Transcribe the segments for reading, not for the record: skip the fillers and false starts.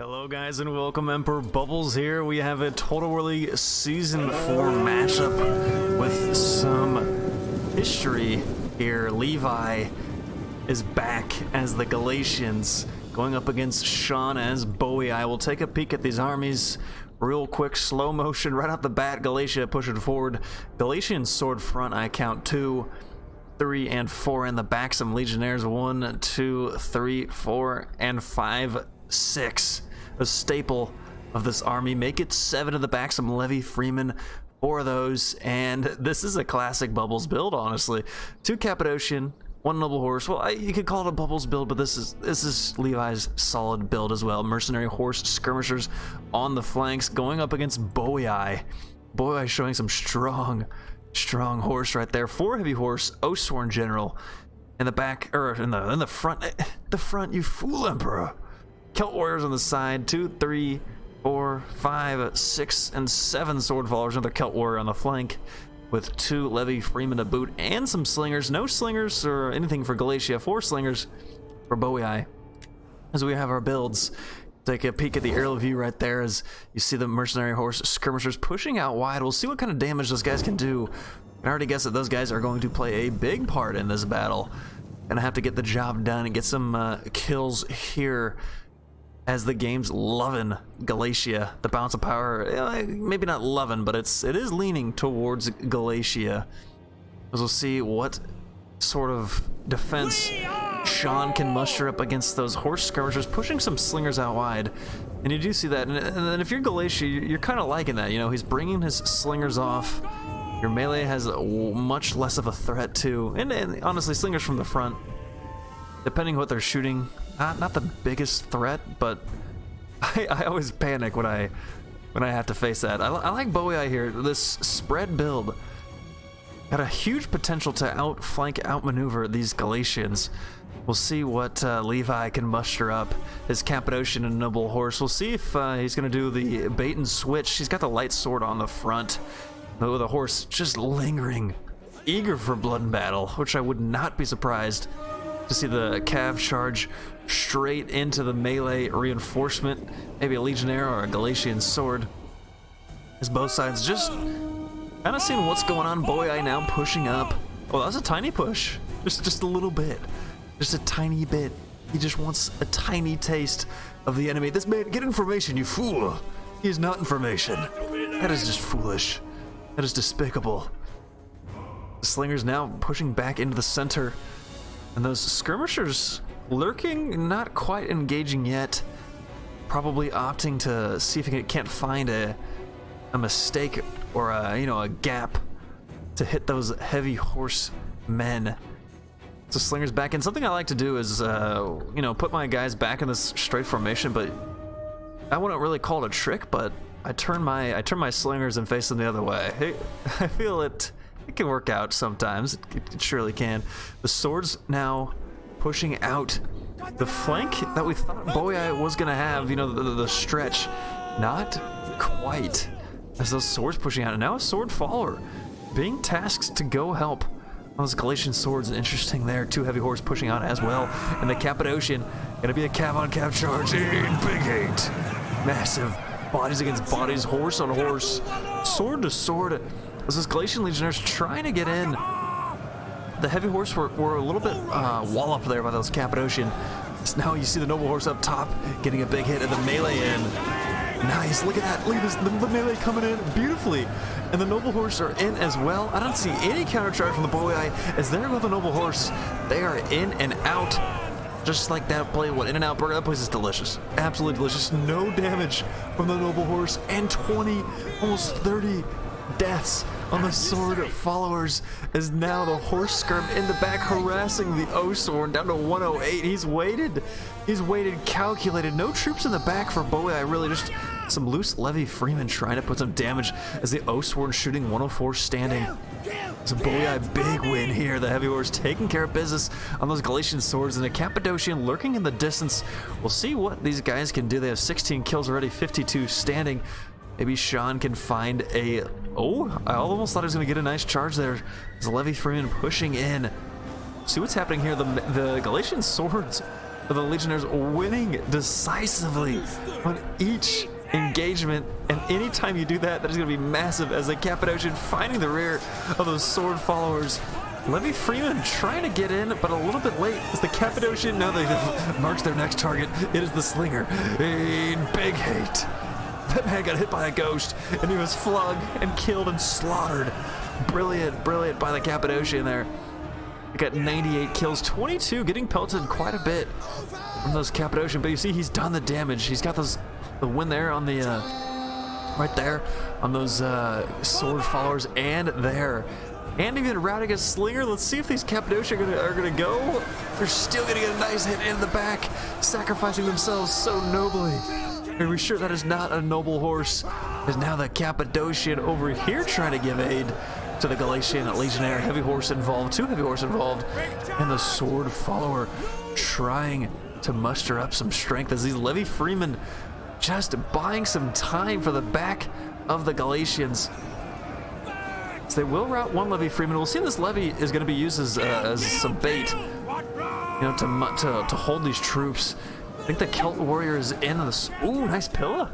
Hello guys and welcome. Emperor Bubbles here. We have a Total War League Season 4 matchup with some history here. Levi is back as the Galatians going up against Sean as Boii. I will take a peek at these armies real quick, slow motion right out the bat. Galatia pushing forward. Galatian sword front, I count 2, 3, and 4 in the back. Some legionnaires 1, 2, 3, 4, and 5, 6. A staple of this army. Make it 7 in the back. Some Levi Freeman, 4 of those, and this is a classic Bubbles build. Honestly, 2 Cappadocian, 1 noble horse. Well, you could call it a Bubbles build, but this is Levi's solid build as well. Mercenary horse skirmishers on the flanks, going up against Boii. Boii showing some strong horse right there. 4 heavy horse, Osworn general in the back, or in the front. The front, you fool, Emperor. Celt warriors on the side, 2, 3, 4, 5, 6, and 7 sword followers. Another Celt warrior on the flank with 2 Levi Freeman to boot and some slingers. No slingers or anything for Galatia. 4 slingers for Boii. As we have our builds, take a peek at the aerial view right there as you see the mercenary horse skirmishers pushing out wide. We'll see what kind of damage those guys can do. I already guess that those guys are going to play a big part in this battle. Gonna have to get the job done and get some kills here, as the game's loving Galatia. The balance of power, maybe not loving, but it is leaning towards Galatia. As we'll see what sort of defense Sean can muster up against those horse skirmishers, pushing some slingers out wide. And you do see that, and then if you're Galatia, you're kind of liking that. You know, he's bringing his slingers off. Your melee has much less of a threat too, and honestly, slingers from the front, depending what they're shooting, not the biggest threat, but I always panic when I have to face that. I like Boii here. This spread build got a huge potential to outflank, outmaneuver these Galatians. We'll see what Levi can muster up. His Cappadocian and noble horse. We'll see if he's going to do the bait and switch. He's got the light sword on the front, with the horse just lingering, eager for blood and battle, which I would not be surprised to see the Cav charge straight into the melee reinforcement, maybe a legionnaire or a Galatian sword. As both sides just kind of seeing what's going on. Boii now pushing up. Oh, that was a tiny push, just a little bit, just a tiny bit. He just wants a tiny taste of the enemy. This man, get information, you fool. He is not information. That is just foolish. That is despicable. The slingers now pushing back into the center. And those skirmishers lurking, not quite engaging yet. Probably opting to see if he can't find a mistake or a gap to hit those heavy horse men. So slingers back in. Something I like to do is put my guys back in this straight formation, but I wouldn't really call it a trick, but I turn my slingers and face them the other way. Hey, I feel it can work out sometimes. It surely can. The swords now pushing out the flank that we thought Boii was gonna have. The stretch, not quite. As those swords pushing out, and now a sword follower being tasked to go help on those Galatian swords. Interesting there. 2 heavy horse pushing out as well, and the Cappadocian gonna be a cav on cav charge in big 8. Massive bodies against bodies, horse on horse, sword to sword. As those Galatian legionnaires trying to get in. The heavy horse were a little bit walloped there by those Cappadocian. So now you see the noble horse up top getting a big hit, and the melee in. Nice, look at that. Look at this, the melee coming in beautifully. And the noble horse are in as well. I don't see any counter charge from the Boii. As there go the noble horse, they are in and out. Just like that play went in and out burger. That place is delicious. Absolutely delicious. No damage from the noble horse, and 20, almost 30 deaths on the sword followers, as now the horse skirm in the back harassing the Osworn down to 108. He's waited, calculated. No troops in the back for Boii, really just some loose Levi Freeman trying to put some damage as the Osworn shooting 104 standing. So Boii, big win here. The heavy horse taking care of business on those Galatian swords, and the Cappadocian lurking in the distance. We'll see what these guys can do. They have 16 kills already, 52 standing. Maybe Sean can find a... Oh, I almost thought he was going to get a nice charge there. There's Levi Freeman pushing in. See what's happening here. The Galatian swords But the Legionnaires winning decisively on each engagement, and anytime you do that, that is going to be massive as the Cappadocian finding the rear of those sword followers. Levi Freeman trying to get in, but a little bit late as the Cappadocian, now they've marked their next target. It is the Slinger. Big hate. That man got hit by a ghost, and he was flogged and killed and slaughtered. Brilliant by the Cappadocian there. He got 98 kills, 22, getting pelted quite a bit from those Cappadocian, but you see he's done the damage. He's got the win there on the, right there, on those sword followers and there. And even routing a Slinger. Let's see if these Cappadocian are gonna go. They're still gonna get a nice hit in the back, sacrificing themselves so nobly. Are we sure that is not a noble horse? Is now the Cappadocian over here trying to give aid to the Galatian Legionnaire. Heavy horse involved, 2 heavy horse involved, and the sword follower trying to muster up some strength as these Levi Freeman just buying some time for the back of the Galatians. So they will route one Levi Freeman. We'll see if this Levi is going to be used as some bait, you know, to hold these troops. I think the Celt warrior is in this. Ooh, nice Pilla.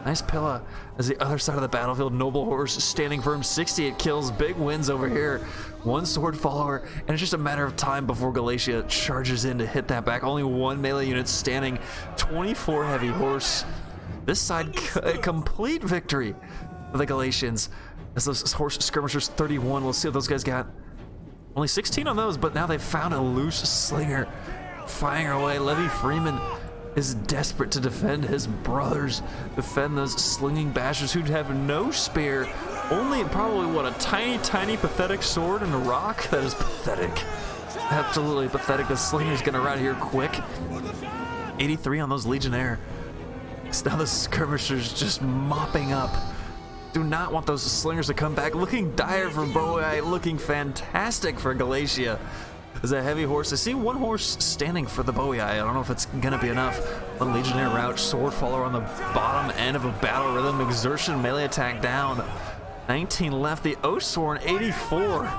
Nice Pilla as the other side of the battlefield. Noble horse standing firm, 68 kills, big wins over here. 1 sword follower, and it's just a matter of time before Galatia charges in to hit that back. Only 1 melee unit standing, 24 heavy horse. This side, a complete victory for the Galatians. As those horse skirmishers, 31. We'll see what those guys got. Only 16 on those, but now they've found a loose Slinger. Firing away, Levi Freeman is desperate to defend his brothers, defend those slinging bashers who have no spear, only probably, what, a tiny pathetic sword and a rock? That is pathetic. Absolutely pathetic. The Slinger's gonna run here quick. 83 on those Legionnaire. So now the skirmishers just mopping up. Do not want those Slingers to come back. Looking dire for Boii, looking fantastic for Galatia. Is a heavy horse. I see 1 horse standing for the Boii. I don't know if it's gonna be enough. One Legionnaire route, sword follower on the bottom end of a battle rhythm, exertion, melee attack down. 19 left. The Oathsworn, 84.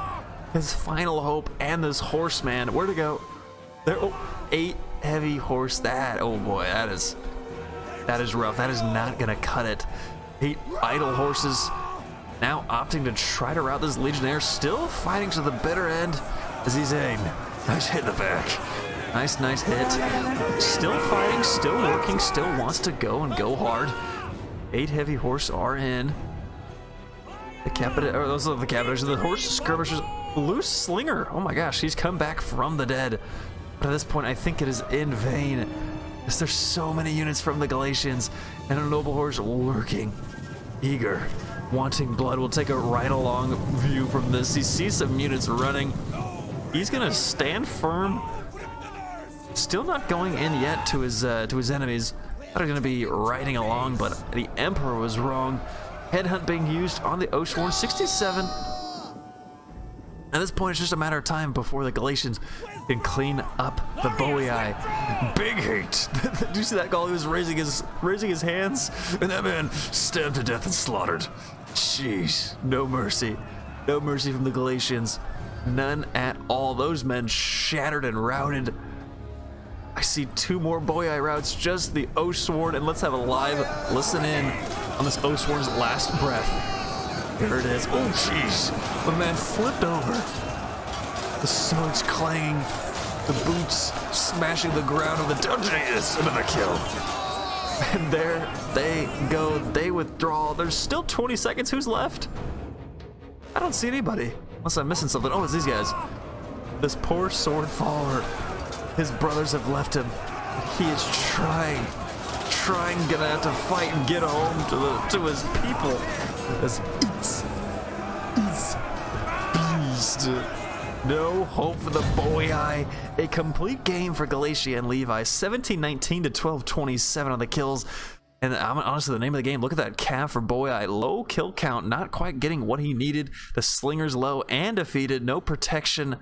His final hope, and this horseman. Where to go? There. Oh, 8 heavy horse. That. Oh boy, that is rough. That is not gonna cut it. 8 idle horses. Now opting to try to route this Legionnaire. Still fighting to the bitter end. As he's in. Nice hit in the back. Nice hit. Still fighting, still working, still wants to go and go hard. 8 heavy horse are in. Those are the Cappadocian. The horse skirmishers. Loose Slinger. Oh my gosh, he's come back from the dead. But at this point, I think it is in vain. As there's so many units from the Galatians, and a noble horse lurking, eager, wanting blood. We'll take a ride-along view from this. He sees some units running. He's gonna stand firm. Still not going in yet to his enemies. They're gonna be riding along, but the Emperor was wrong. Headhunt being used on the Oathsworn, 67. At this point, it's just a matter of time before the Galatians can clean up the Boii. Big hate. Did you see that goal? He was raising his hands, and that man stabbed to death and slaughtered. Jeez, no mercy. No mercy from the Galatians. None at all. Those men shattered and routed. I see 2 more Boii routes, just the Oathsworn, and let's have a live listen in on this Oathsworn's last breath. Here it is. Oh, jeez. The man flipped over. The swords clanging, the boots smashing the ground of the dungeon. Another kill. And there they go. They withdraw. There's still 20 seconds. Who's left? I don't see anybody. Unless I'm missing something. Oh, it's these guys. This poor sword follower. His brothers have left him. He is trying, gonna have to fight and get home to his people. As beast. No hope for the Boii. A complete game for Galatia and Levi. 17-19 to 12-27 on the kills. And honestly, the name of the game, look at that calf for Boii. Low kill count, not quite getting what he needed. The Slinger's low and defeated. No protection.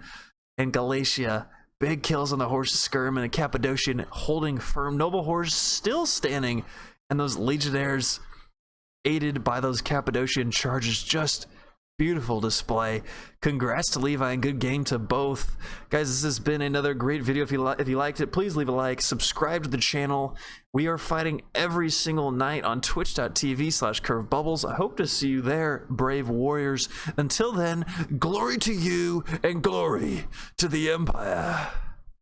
And Galatia, big kills on the horse skirm, and a Cappadocian holding firm. Noble horse still standing. And those Legionnaires, aided by those Cappadocian charges, just Beautiful display. Congrats to Levi and good game to both. Guys, this has been another great video. If you liked it, please leave a like, subscribe to the channel. We are fighting every single night on twitch.tv/curvebubbles. I hope to see you there, brave warriors. Until then, glory to you and glory to the Empire.